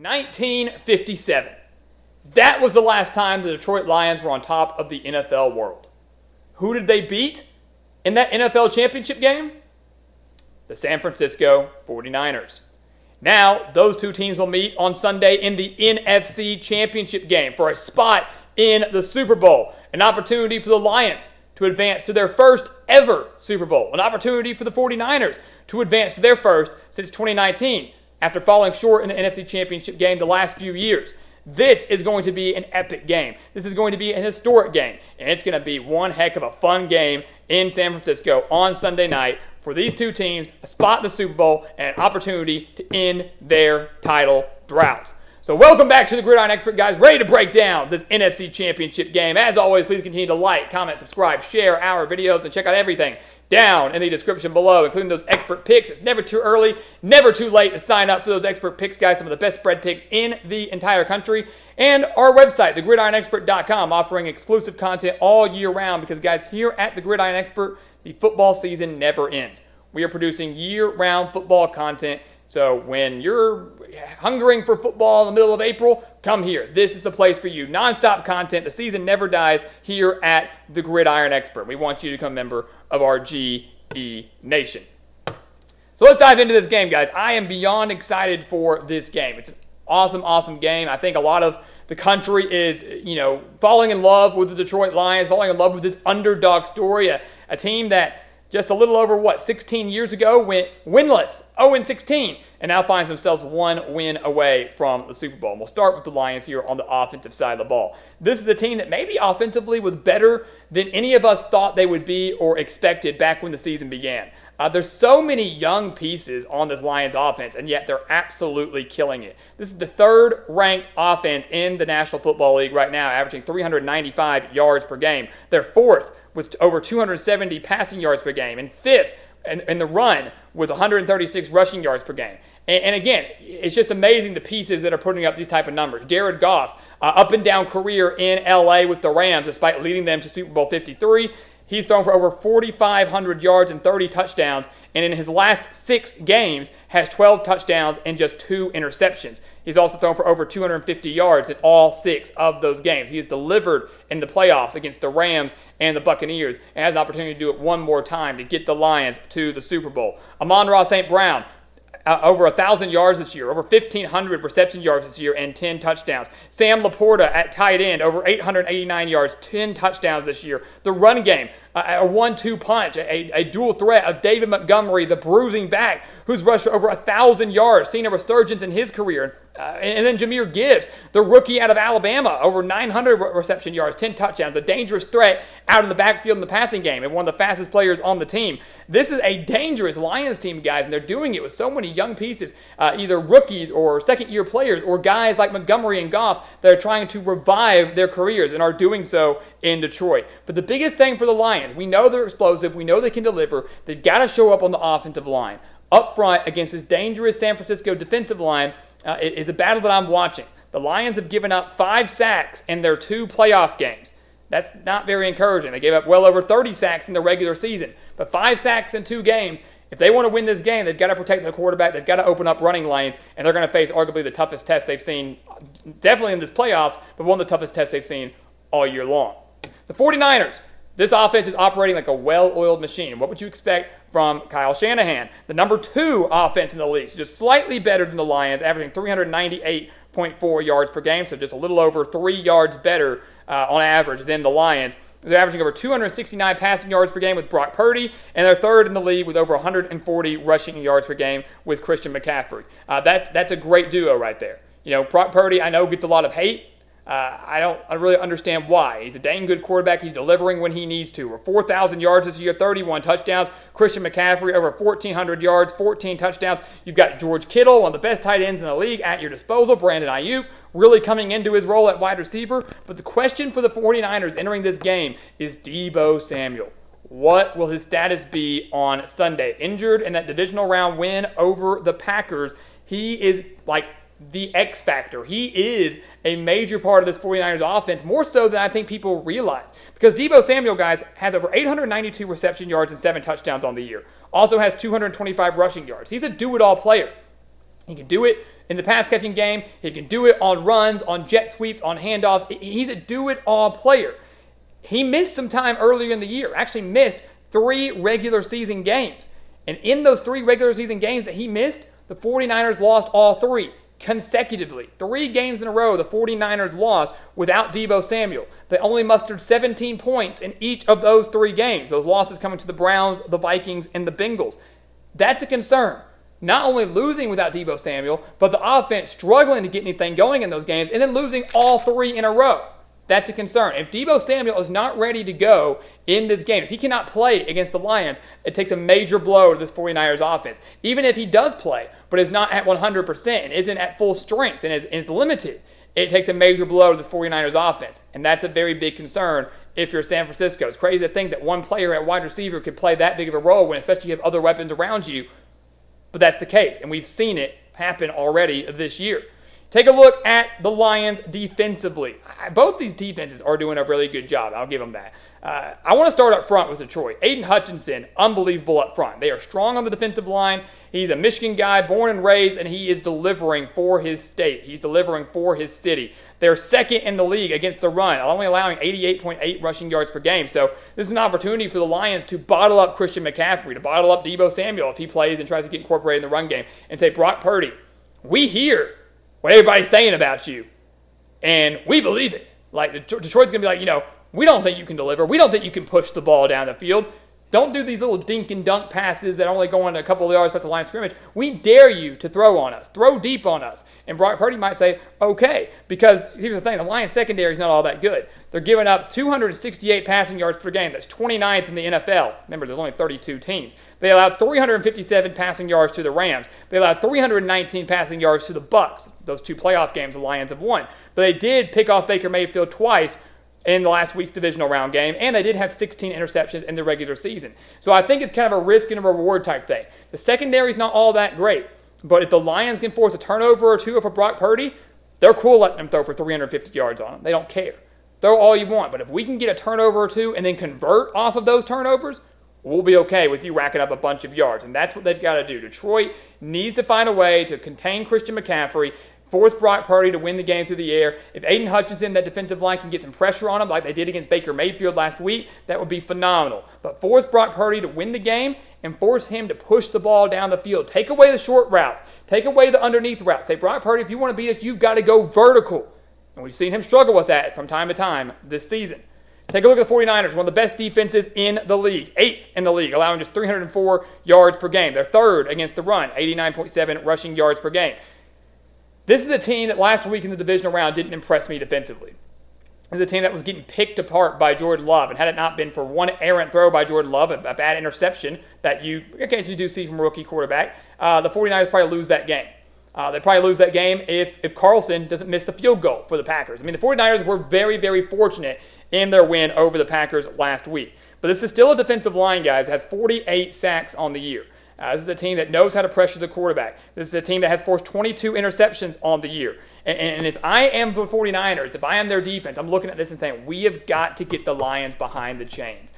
1957. That was the last time the Detroit Lions were on top of the NFL world. Who did they beat in that NFL championship game? The San Francisco 49ers. Now, those two teams will meet on Sunday in the NFC championship game for a spot in the Super Bowl. An opportunity for the Lions to advance to their first ever Super Bowl. An opportunity for the 49ers to advance to their first since 2019 after falling short in the NFC championship game the last few years. This is going to be an epic game. This is going to be an historic game. And it's going to be one heck of a fun game in San Francisco on Sunday night for these two teams, a spot in the Super Bowl, and an opportunity to end their title droughts. So welcome back to the Gridiron Expert, guys. Ready to break down this NFC Championship game. As always, please continue to like, comment, subscribe, share our videos, and check out everything down in the description below, including those expert picks. It's never too early, never too late to sign up for those expert picks, guys. Some of the best spread picks in the entire country. And our website, thegridironexpert.com, offering exclusive content all year round because, guys, here at the Gridiron Expert, the football season never ends. We are producing year-round football content. So when you're hungering for football in the middle of April, come here. This is the place for you. Non-stop content. The season never dies here at the Gridiron Expert. We want you to become a member of our GE Nation. So let's dive into this game, guys. I am beyond excited for this game. It's an awesome, awesome game. I think a lot of the country is, falling in love with the Detroit Lions, falling in love with this underdog story, a team that just a little over, 16 years ago went winless, 0-16, and now finds themselves one win away from the Super Bowl. And we'll start with the Lions here on the offensive side of the ball. This is a team that maybe offensively was better than any of us thought they would be or expected back when the season began. There's so many young pieces on this Lions offense, and yet they're absolutely killing it. This is the third-ranked offense in the National Football League right now, averaging 395 yards per game. They're fourth with over 270 passing yards per game, and fifth in the run with 136 rushing yards per game. And again, it's just amazing the pieces that are putting up these type of numbers. Jared Goff, up and down career in LA with the Rams, despite leading them to Super Bowl 53. He's thrown for over 4,500 yards and 30 touchdowns, and in his last 6 games has 12 touchdowns and just 2 interceptions. He's also thrown for over 250 yards in all 6 of those games. He has delivered in the playoffs against the Rams and the Buccaneers and has an opportunity to do it one more time to get the Lions to the Super Bowl. Amon-Ra St. Brown, over 1,000 yards this year, over 1,500 reception yards this year, and 10 touchdowns. Sam Laporta at tight end, over 889 yards, 10 touchdowns this year. The run game, a 1-2 punch, a dual threat of David Montgomery, the bruising back, who's rushed for over 1,000 yards, seen a resurgence in his career. And then Jahmyr Gibbs, the rookie out of Alabama, over 900 reception yards, 10 touchdowns, a dangerous threat out in the backfield in the passing game, and one of the fastest players on the team. This is a dangerous Lions team, guys, and they're doing it with so many young pieces, either rookies or second-year players or guys like Montgomery and Goff that are trying to revive their careers and are doing so in Detroit. But the biggest thing for the Lions, we know they're explosive, we know they can deliver, they've got to show up on the offensive line. Up front against this dangerous San Francisco defensive line is a battle that I'm watching. The Lions have given up 5 sacks in their 2 playoff games. That's not very encouraging. They gave up well over 30 sacks in the regular season. But 5 sacks in 2 games, if they want to win this game, they've got to protect the quarterback. They've got to open up running lanes, and they're going to face arguably the toughest test they've seen, definitely in this playoffs, but one of the toughest tests they've seen all year long. The 49ers. This offense is operating like a well-oiled machine. What would you expect from Kyle Shanahan? The number 2 offense in the league, so just slightly better than the Lions, averaging 398.4 yards per game, so just a little over 3 yards better on average than the Lions. They're averaging over 269 passing yards per game with Brock Purdy, and they're third in the league with over 140 rushing yards per game with Christian McCaffrey. That's a great duo right there. Brock Purdy, I know, gets a lot of hate. I don't really understand why. He's a dang good quarterback. He's delivering when he needs to. We're 4,000 yards this year, 31 touchdowns. Christian McCaffrey, over 1,400 yards, 14 touchdowns. You've got George Kittle, one of the best tight ends in the league, at your disposal. Brandon Ayuk really coming into his role at wide receiver. But the question for the 49ers entering this game is Deebo Samuel. What will his status be on Sunday? Injured in that divisional round win over the Packers. He is like the X factor. He is a major part of this 49ers offense, more so than I think people realize. Because Deebo Samuel, guys, has over 892 reception yards and 7 touchdowns on the year. Also has 225 rushing yards. He's a do-it-all player. He can do it in the pass-catching game. He can do it on runs, on jet sweeps, on handoffs. He's a do-it-all player. He missed some time earlier in the year, actually missed 3 regular season games. And in those 3 regular season games that he missed, the 49ers lost all 3 consecutively. 3 games in a row the 49ers lost without Deebo Samuel. They only mustered 17 points in each of those 3 games. Those losses coming to the Browns, the Vikings, and the Bengals. That's a concern. Not only losing without Deebo Samuel, but the offense struggling to get anything going in those games and then losing all 3 in a row. That's a concern. If Deebo Samuel is not ready to go in this game, if he cannot play against the Lions, it takes a major blow to this 49ers offense. Even if he does play, but is not at 100% and isn't at full strength and is limited, it takes a major blow to this 49ers offense. And that's a very big concern if you're San Francisco. It's crazy to think that one player at wide receiver could play that big of a role when especially you have other weapons around you. But that's the case, and we've seen it happen already this year. Take a look at the Lions defensively. Both these defenses are doing a really good job. I'll give them that. I want to start up front with Detroit. Aiden Hutchinson, unbelievable up front. They are strong on the defensive line. He's a Michigan guy, born and raised, and he is delivering for his state. He's delivering for his city. They're second in the league against the run, only allowing 88.8 rushing yards per game. So this is an opportunity for the Lions to bottle up Christian McCaffrey, to bottle up Deebo Samuel if he plays and tries to get incorporated in the run game, and say, Brock Purdy, we hear what everybody's saying about you, and we believe it. Like, Detroit's going to be like, we don't think you can deliver. We don't think you can push the ball down the field. Don't do these little dink and dunk passes that only go on a couple of yards past the line of scrimmage. We dare you to throw on us. Throw deep on us. And Brock Purdy might say, okay, because here's the thing. The Lions secondary is not all that good. They're giving up 268 passing yards per game. That's 29th in the NFL. Remember, there's only 32 teams. They allowed 357 passing yards to the Rams. They allowed 319 passing yards to the Bucs. Those 2 playoff games the Lions have won. But they did pick off Baker Mayfield twice in the last week's divisional round game, and they did have 16 interceptions in the regular season. So I think it's kind of a risk and a reward type thing. The secondary is not all that great, but if the Lions can force a turnover or 2 for Brock Purdy, they're cool letting him throw for 350 yards on him. They don't care. Throw all you want, but if we can get a turnover or 2 and then convert off of those turnovers, we'll be okay with you racking up a bunch of yards, and that's what they've got to do. Detroit needs to find a way to contain Christian McCaffrey, force Brock Purdy to win the game through the air. If Aiden Hutchinson, that defensive line, can get some pressure on him like they did against Baker Mayfield last week, that would be phenomenal. But force Brock Purdy to win the game and force him to push the ball down the field. Take away the short routes. Take away the underneath routes. Say, Brock Purdy, if you want to beat us, you've got to go vertical. And we've seen him struggle with that from time to time this season. Take a look at the 49ers, one of the best defenses in the league. 8th in the league, allowing just 304 yards per game. They're 3rd against the run, 89.7 rushing yards per game. This is a team that last week in the divisional round didn't impress me defensively. It's a team that was getting picked apart by Jordan Love. And had it not been for one errant throw by Jordan Love, a bad interception that you occasionally do see from a rookie quarterback, the 49ers probably lose that game. They probably lose that game if Carlson doesn't miss the field goal for the Packers. I mean, the 49ers were very, very fortunate in their win over the Packers last week. But this is still a defensive line, guys, that has 48 sacks on the year. This is a team that knows how to pressure the quarterback. This is a team that has forced 22 interceptions on the year. And if I am the 49ers, if I am their defense, I'm looking at this and saying, we have got to get the Lions behind the chains.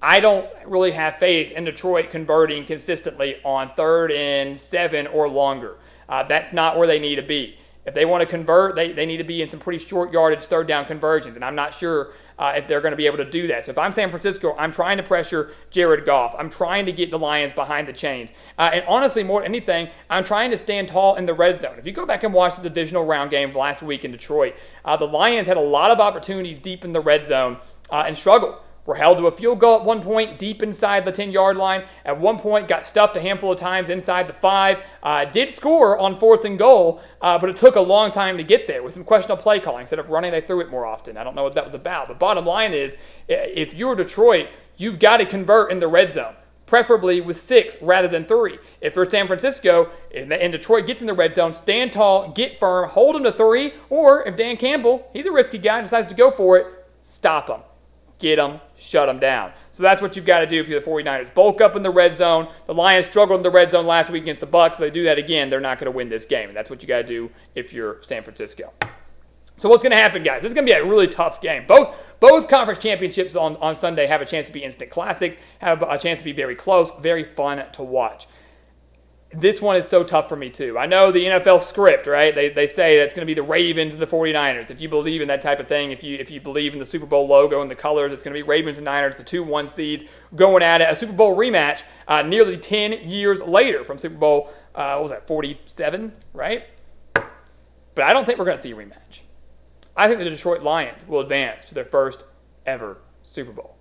I don't really have faith in Detroit converting consistently on 3rd and 7 or longer. That's not where they need to be. If they want to convert, they need to be in some pretty short yardage 3rd down conversions, and I'm not sure if they're going to be able to do that. So if I'm San Francisco, I'm trying to pressure Jared Goff. I'm trying to get the Lions behind the chains. And honestly, more than anything, I'm trying to stand tall in the red zone. If you go back and watch the divisional round game last week in Detroit, the Lions had a lot of opportunities deep in the red zone and struggled. Were held to a field goal at one point deep inside the 10-yard line. At one point, got stuffed a handful of times inside the 5. Did score on 4th and goal, but it took a long time to get there with some questionable play calling. Instead of running, they threw it more often. I don't know what that was about. But bottom line is, if you're Detroit, you've got to convert in the red zone, preferably with 6 rather than 3. If you're San Francisco and Detroit gets in the red zone, stand tall, get firm, hold them to 3, or if Dan Campbell, he's a risky guy, decides to go for it, stop him. Get them, shut them down. So that's what you've got to do if you're the 49ers. Bulk up in the red zone. The Lions struggled in the red zone last week against the Bucs. If they do that again, they're not going to win this game. And that's what you got to do if you're San Francisco. So what's going to happen, guys? This is going to be a really tough game. Both conference championships on Sunday have a chance to be instant classics, have a chance to be very close, very fun to watch. this one is so tough for me too. I know the NFL script, right? They say that it's going to be the Ravens and the 49ers. If you believe in that type of thing, if you believe in the Super Bowl logo and the colors, it's going to be Ravens and Niners, the 2-1 seeds, going at it. A Super Bowl rematch nearly 10 years later from Super Bowl, 47, right? But I don't think we're going to see a rematch. I think the Detroit Lions will advance to their first ever Super Bowl.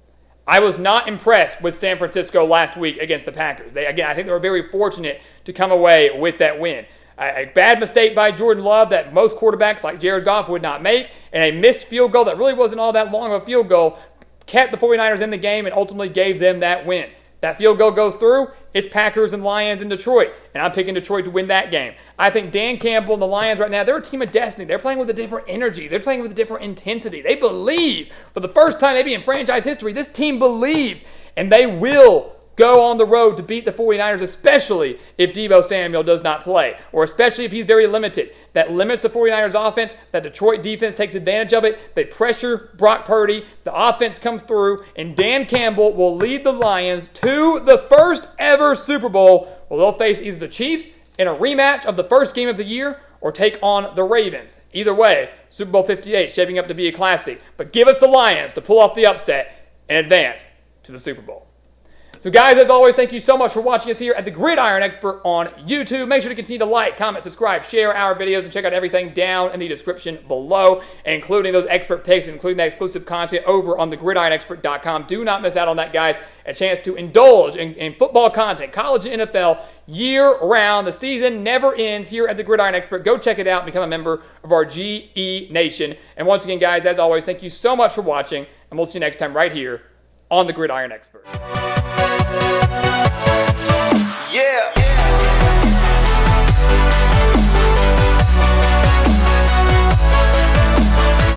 I was not impressed with San Francisco last week against the Packers. I think they were very fortunate to come away with that win. A bad mistake by Jordan Love that most quarterbacks like Jared Goff would not make, and a missed field goal that really wasn't all that long of a field goal kept the 49ers in the game and ultimately gave them that win. That field goal goes through, it's Packers and Lions in Detroit, and I'm picking Detroit to win that game. I think Dan Campbell and the Lions right now, they're a team of destiny. They're playing with a different energy. They're playing with a different intensity. They believe, for the first time maybe in franchise history, this team believes, and they will go on the road to beat the 49ers, especially if Deebo Samuel does not play, or especially if he's very limited. That limits the 49ers offense. That Detroit defense takes advantage of it. They pressure Brock Purdy. The offense comes through, and Dan Campbell will lead the Lions to the first ever Super Bowl, where they'll face either the Chiefs in a rematch of the first game of the year or take on the Ravens. Either way, Super Bowl 58 shaping up to be a classic. But give us the Lions to pull off the upset and advance to the Super Bowl. So guys, as always, thank you so much for watching us here at the Gridiron Expert on YouTube. Make sure to continue to like, comment, subscribe, share our videos, and check out everything down in the description below, including those expert picks, including that exclusive content over on thegridironexpert.com. Do not miss out on that, guys. A chance to indulge in football content, college and NFL, year-round. The season never ends here at the Gridiron Expert. Go check it out and become a member of our GE Nation. And once again, guys, as always, thank you so much for watching, and we'll see you next time right here on the Gridiron Expert. Yeah.